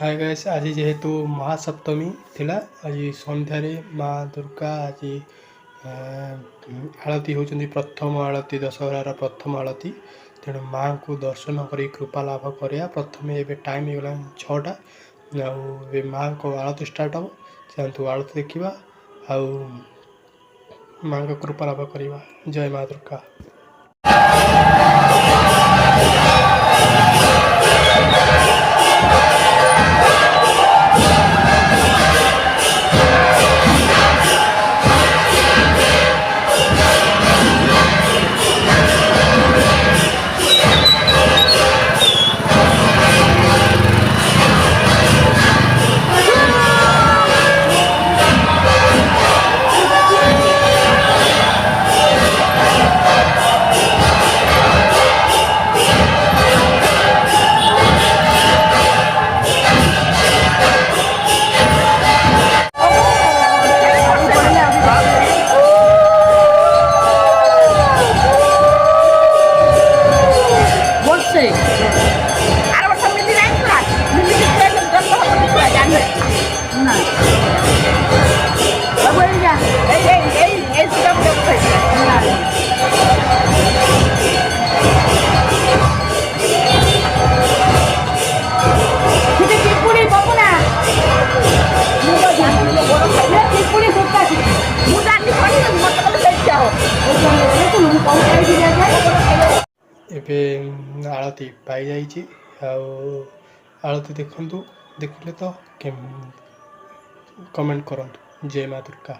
Hi guys आज जेहेतु महासप्तमी थिला आज संध्यारे माँ दुर्गा आज आळती होउछन्ती प्रथम आळती दशहरार प्रथम आळती तेणु माँ को दर्शन कर कृपा लाभ करिया प्रथम एबे टाइम होगा 6टा आउ माँ को आळती स्टार्ट हम चाहतु आळती देखा आउ माँ को कृपा लाभ करवा। जय माँ दुर्गा। एबे आळती पाई जाइए आळती देखंतु देखिले तो कमेंट करंतु। जय माँ दुर्गा।